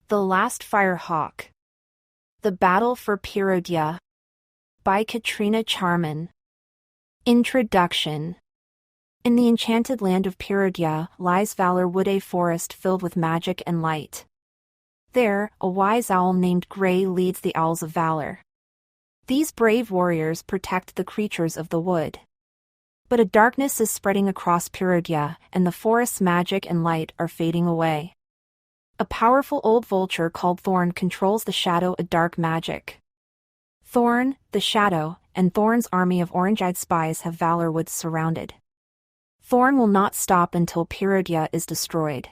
The Last FIREHAWK. The Battle for Perodia. By Katrina Charman. Introduction. In the enchanted land of Perodia lies Valorwood, a forest filled with magic and light. There, a wise owl named Grey leads the Owls of Valor. These brave warriors protect the creatures of the wood. But a darkness is spreading across Perodia, and the forest's magic and light are fading away. A powerful old vulture called Thorn controls the shadow, a dark magic. Thorn, the shadow, and Thorn's army of orange-eyed spies have Valorwood surrounded. Thorn will not stop until Perodia is destroyed.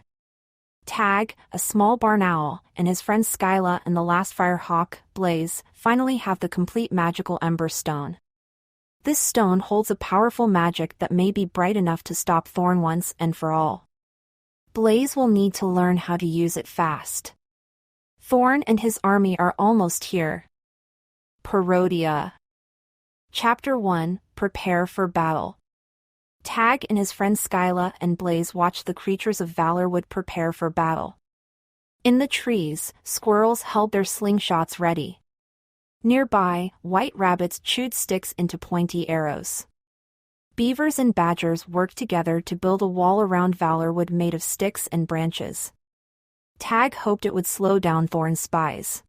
Tag, a small barn owl, and his friends Skyla and the last FIREHAWK, Blaze, finally have the complete magical Ember Stone. This stone holds a powerful magic that may be bright enough to stop Thorn once and for all. Blaze will need to learn how to use it fast. Thorn and his army are almost here. Perodia. Chapter 1, Prepare for Battle. Tag and his friends Skyla and Blaze watch the creatures of Valorwood prepare for battle. In the trees, squirrels held their slingshots ready. Nearby, white rabbits chewed sticks into pointy arrows. Beavers and badgers worked together to build a wall around Valorwood made of sticks and branches. Tag hoped it would slow down Thorn's spies.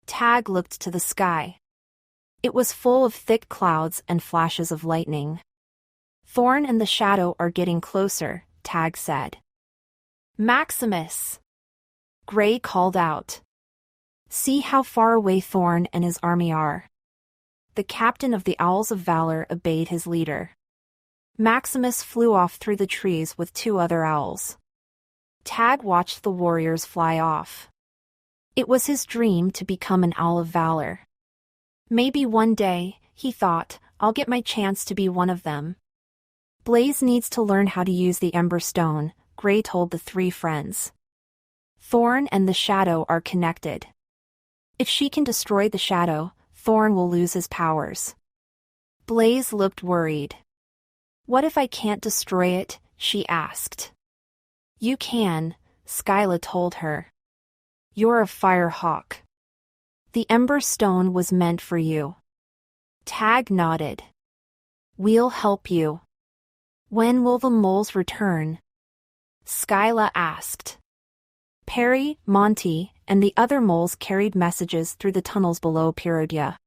Tag looked to the sky. It was full of thick clouds and flashes of lightning. Thorn and the shadow are getting closer, Tag said. Maximus! Grey called out. See how far away Thorn and his army are. The captain of the Owls of Valor obeyed his leader. Maximus flew off through the trees with two other owls. Tag watched the warriors fly off. It was his dream to become an Owl of Valor. Maybe one day, he thought, I'll get my chance to be one of them. Blaze needs to learn how to use the Ember Stone, Grey told the three friends. Thorn and the Shadow are connected. If she can destroy the Shadow, Thorn will lose his powers. Blaze looked worried. What if I can't destroy it? She asked. You can, Skyla told her. You're a FIREHAWK. The Ember Stone was meant for you. Tag nodded. We'll help you. When will the moles return? Skyla asked. Perry, Monty, and the other moles carried messages through the tunnels below Perodia.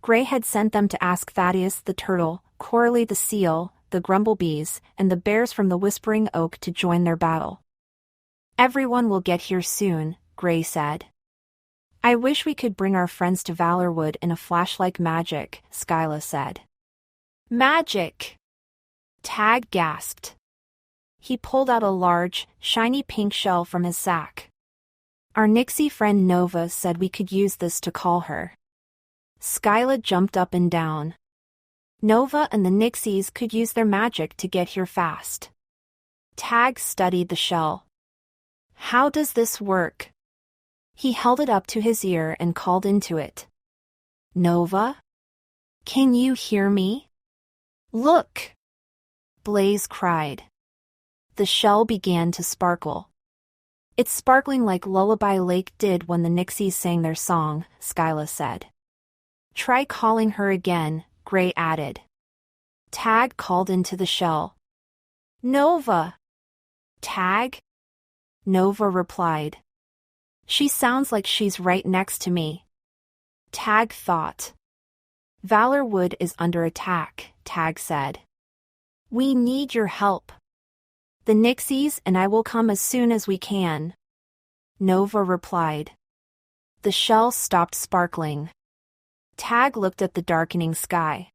Grey had sent them to ask Thaddeus the turtle, Coralie the seal, the Grumblebees, and the bears from the Whispering Oak to join their battle. Everyone will get here soon, Grey said. I wish we could bring our friends to Valorwood in a flash like magic, Skyla said. Magic! Tag gasped. He pulled out a large, shiny pink shell from his sack. Our Nixie friend Nova said we could use this to call her. Skyla jumped up and down. Nova and the Nixies could use their magic to get here fast. Tag studied the shell. How does this work? He held it up to his ear and called into it. Nova? Can you hear me? Look! Blaze cried. The shell began to sparkle. It's sparkling like Lullaby Lake did when the Nixies sang their song, Skyla said. Try calling her again, Grey added. Tag called into the shell. Nova! Tag? Nova replied. She sounds like she's right next to me. Tag thought. Valorwood is under attack, Tag said. We need your help. The Nixies and I will come as soon as we can. Nova replied. The shell stopped sparkling. Tag looked at the darkening sky.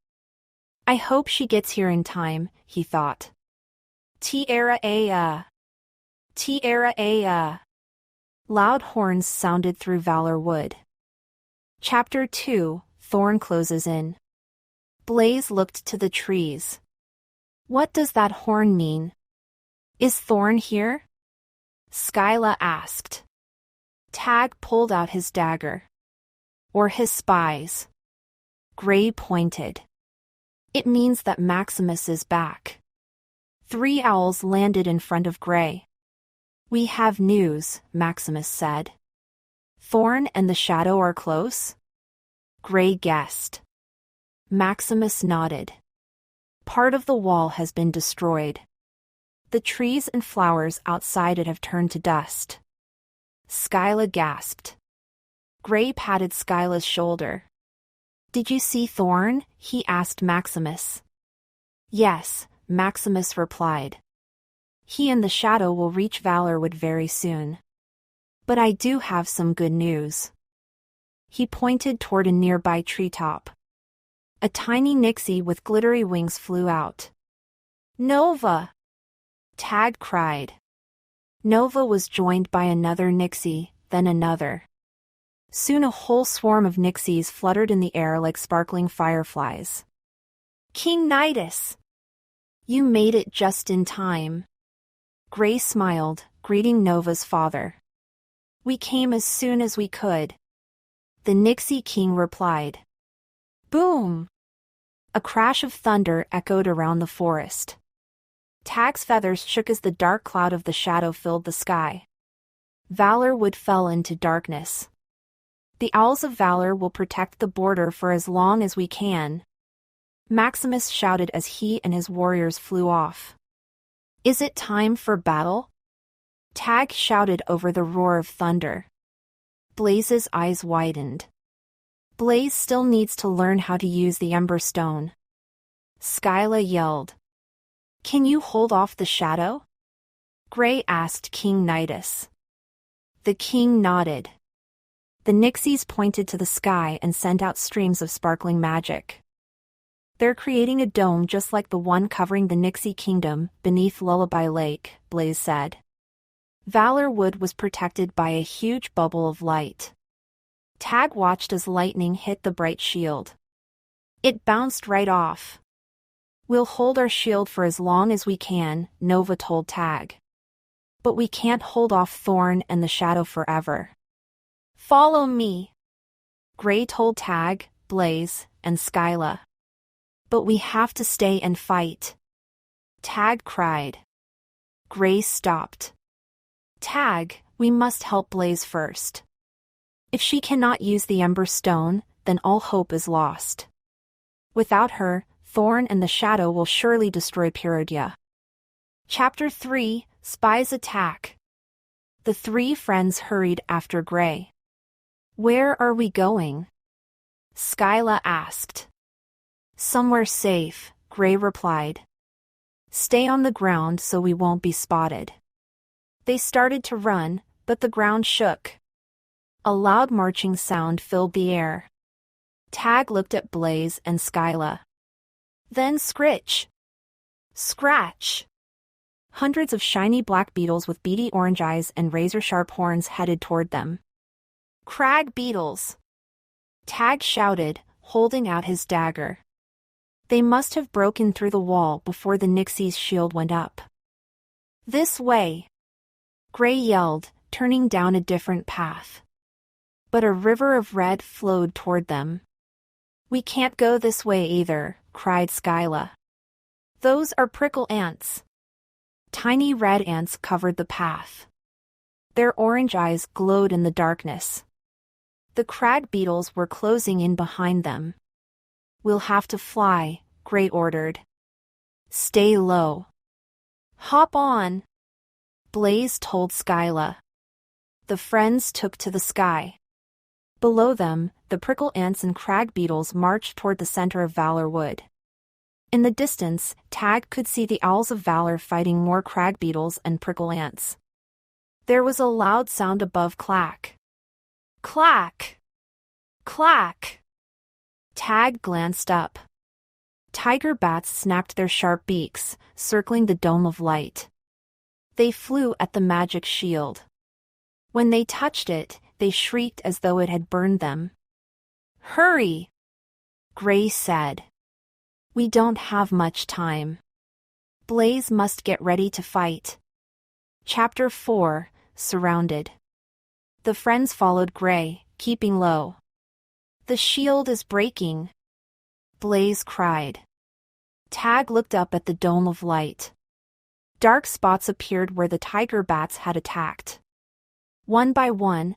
I hope she gets here in time, he thought. Tierra-ea! Tierra-ea! Loud horns sounded through Valorwood. Chapter 2, Thorn closes in. Blaze looked to the trees. What does that horn mean? Is Thorn here? Skyla asked. Tag pulled out his dagger. Or his spies. Grey pointed. It means that Maximus is back. 3 owls landed in front of Grey. We have news, Maximus said. Thorn and the shadow are close? Gray guessed. Maximus nodded. Part of the wall has been destroyed. The trees and flowers outside it have turned to dust. Skyla gasped. Gray patted Skyla's shoulder. Did you see Thorn? He asked Maximus. Yes, Maximus replied. He and the shadow will reach Valorwood very soon. But I do have some good news. He pointed toward a nearby treetop. A tiny nixie with glittery wings flew out. Nova! Tag cried. Nova was joined by another nixie, then another. Soon a whole swarm of nixies fluttered in the air like sparkling fireflies. King Nidus! You made it just in time. Gray smiled, greeting Nova's father. We came as soon as we could. The Nixie King replied. Boom! A crash of thunder echoed around the forest. Tag's feathers shook as the dark cloud of the shadow filled the sky. Valorwood fell into darkness. The Owls of Valor will protect the border for as long as we can. Maximus shouted as he and his warriors flew off. Is it time for battle? Tag shouted over the roar of thunder. Blaze's eyes widened. Blaze still needs to learn how to use the Ember Stone. Skyla yelled. Can you hold off the shadow? Gray asked King Nidus. The king nodded. The Nixies pointed to the sky and sent out streams of sparkling magic. They're creating a dome just like the one covering the Nixie Kingdom beneath Lullaby Lake, Blaze said. Valorwood was protected by a huge bubble of light. Tag watched as lightning hit the bright shield. It bounced right off. We'll hold our shield for as long as we can, Nova told Tag. But we can't hold off Thorn and the shadow forever. Follow me, Gray told Tag, Blaze, and Skyla. But we have to stay and fight. Tag cried. Gray stopped. Tag, we must help Blaze first. If she cannot use the Ember Stone, then all hope is lost. Without her, Thorn and the Shadow will surely destroy Perodia. Chapter 3, Spies Attack. The three friends hurried after Gray. Where are we going? Skyla asked. Somewhere safe, Gray replied. Stay on the ground so we won't be spotted. They started to run, but the ground shook. A loud marching sound filled the air. Tag looked at Blaze and Skyla. Then scritch! Scratch! Hundreds of shiny black beetles with beady orange eyes and razor-sharp horns headed toward them. Crag beetles! Tag shouted, holding out his dagger. They must have broken through the wall before the Nixie's shield went up. This way! Gray yelled, turning down a different path. But a river of red flowed toward them. We can't go this way either, cried Skyla. Those are prickle ants. Tiny red ants covered the path. Their orange eyes glowed in the darkness. The crag beetles were closing in behind them. We'll have to fly, Gray ordered. Stay low. Hop on, Blaze told Skyla. The friends took to the sky. Below them, the prickle ants and crag beetles marched toward the center of Valorwood. In the distance, Tag could see the Owls of Valor fighting more crag beetles and prickle ants. There was a loud sound above clack. Clack! Clack! Tag glanced up. Tiger bats snapped their sharp beaks, circling the dome of light. They flew at the magic shield. When they touched it, they shrieked as though it had burned them. Hurry! Gray said. We don't have much time. Blaze must get ready to fight. Chapter 4, Surrounded. The friends followed Gray, keeping low. The shield is breaking, Blaze cried. Tag looked up at the dome of light. Dark spots appeared where the tiger bats had attacked. One by one,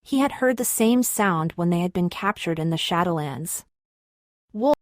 He had heard the same sound when they had been captured in the Shadowlands. Wolf